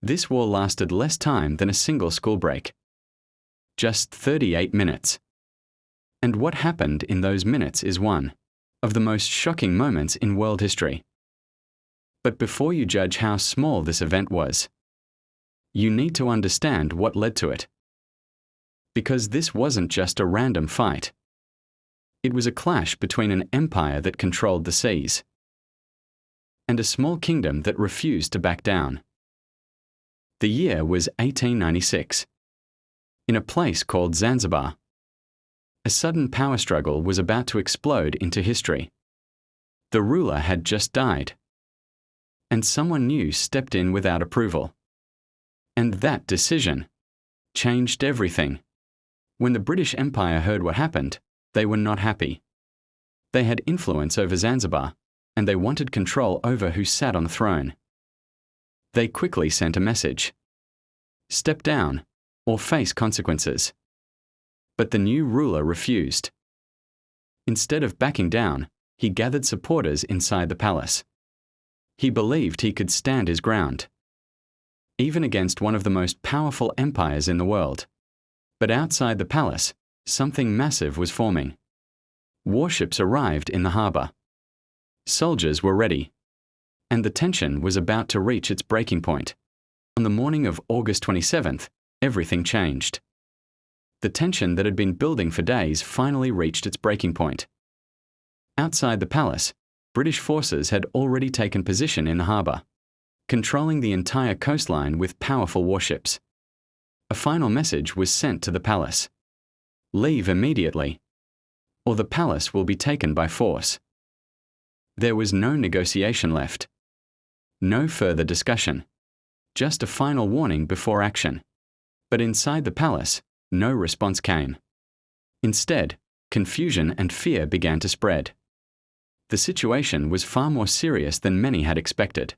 This war lasted less time than a single school break. Just 38 minutes. And what happened in those minutes is one of the most shocking moments in world history. But before you judge how small this event was, you need to understand what led to it. Because this wasn't just a random fight. It was a clash between an empire that controlled the seas and a small kingdom that refused to back down. The year was 1896. In a place called Zanzibar, a sudden power struggle was about to explode into history. The ruler had just died, and someone new stepped in without approval. And that decision changed everything. When the British Empire heard what happened, they were not happy. They had influence over Zanzibar, and they wanted control over who sat on the throne. They quickly sent a message: step down or face consequences. But the new ruler refused. Instead of backing down, he gathered supporters inside the palace. He believed he could stand his ground, even against one of the most powerful empires in the world. But outside the palace, something massive was forming. Warships arrived in the harbor. Soldiers were ready, and the tension was about to reach its breaking point. On the morning of August 27th, everything changed. The tension that had been building for days finally reached its breaking point. Outside the palace, British forces had already taken position in the harbor, controlling the entire coastline with powerful warships. A final message was sent to the palace: leave immediately, or the palace will be taken by force. There was no negotiation left. No further discussion. Just a final warning before action. But inside the palace, no response came. Instead, confusion and fear began to spread. The situation was far more serious than many had expected.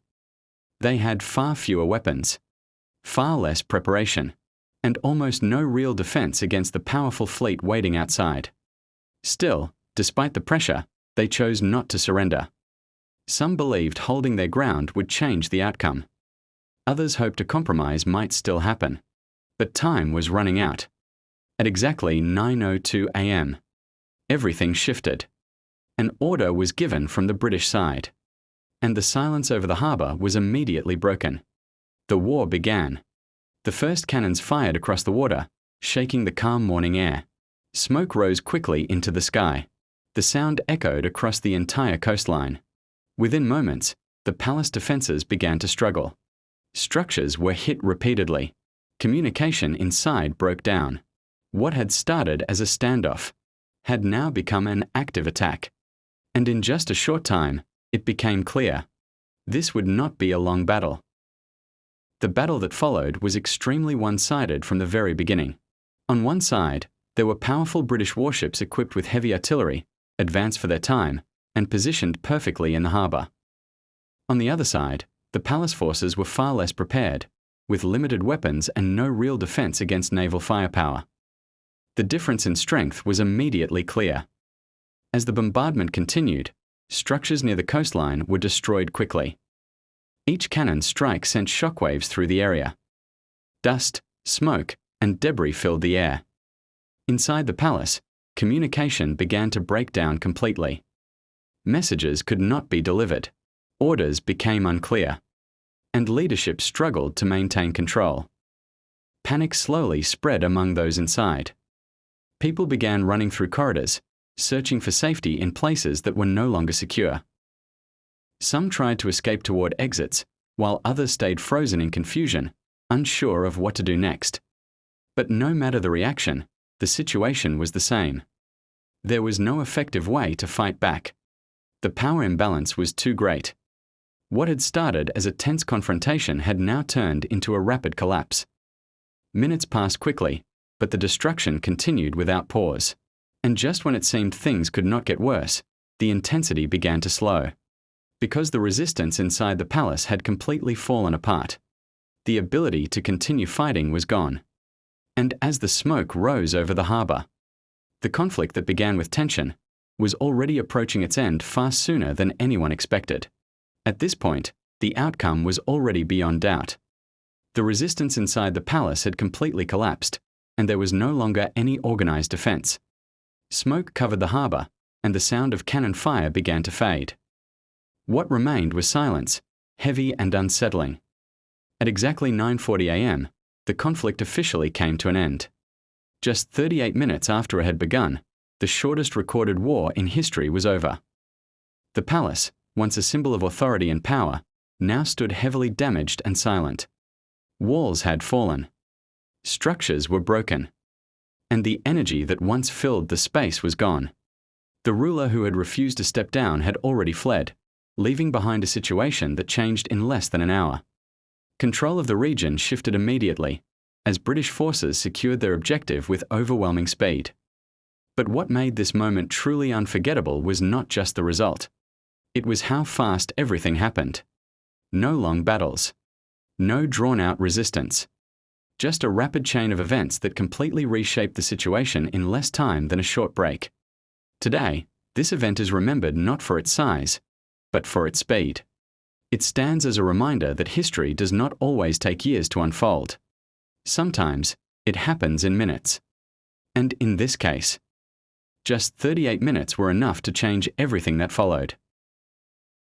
They had far fewer weapons, far less preparation, and almost no real defense against the powerful fleet waiting outside. Still, despite the pressure, they chose not to surrender. Some believed holding their ground would change the outcome. Others hoped a compromise might still happen. But time was running out. At exactly 9:02 a.m., everything shifted. An order was given from the British side, and the silence over the harbor was immediately broken. The war began. The first cannons fired across the water, shaking the calm morning air. Smoke rose quickly into the sky. The sound echoed across the entire coastline. Within moments, the palace defenses began to struggle. Structures were hit repeatedly. Communication inside broke down. What had started as a standoff had now become an active attack. And in just a short time, it became clear this would not be a long battle. The battle that followed was extremely one-sided from the very beginning. On one side, there were powerful British warships equipped with heavy artillery, advanced for their time, and positioned perfectly in the harbor. On the other side, the palace forces were far less prepared, with limited weapons and no real defense against naval firepower. The difference in strength was immediately clear. As the bombardment continued, structures near the coastline were destroyed quickly. Each cannon strike sent shockwaves through the area. Dust, smoke, and debris filled the air. Inside the palace, communication began to break down completely. Messages could not be delivered. Orders became unclear, and leadership struggled to maintain control. Panic slowly spread among those inside. People began running through corridors, searching for safety in places that were no longer secure. Some tried to escape toward exits, while others stayed frozen in confusion, unsure of what to do next. But no matter the reaction, the situation was the same. There was no effective way to fight back. The power imbalance was too great. What had started as a tense confrontation had now turned into a rapid collapse. Minutes passed quickly, but the destruction continued without pause. And just when it seemed things could not get worse, the intensity began to slow. Because the resistance inside the palace had completely fallen apart. The ability to continue fighting was gone. And as the smoke rose over the harbor, the conflict that began with tension was already approaching its end far sooner than anyone expected. At this point, the outcome was already beyond doubt. The resistance inside the palace had completely collapsed, and there was no longer any organized defense. Smoke covered the harbor, and the sound of cannon fire began to fade. What remained was silence, heavy and unsettling. At exactly 9:40 a.m., the conflict officially came to an end. Just 38 minutes after it had begun, the shortest recorded war in history was over. The palace, once a symbol of authority and power, now stood heavily damaged and silent. Walls had fallen. Structures were broken. And the energy that once filled the space was gone. The ruler who had refused to step down had already fled, leaving behind a situation that changed in less than an hour. Control of the region shifted immediately, as British forces secured their objective with overwhelming speed. But what made this moment truly unforgettable was not just the result. It was how fast everything happened. No long battles. No drawn-out resistance. Just a rapid chain of events that completely reshaped the situation in less time than a short break. Today, this event is remembered not for its size, but for its speed. It stands as a reminder that history does not always take years to unfold. Sometimes, it happens in minutes. And in this case, just 38 minutes were enough to change everything that followed.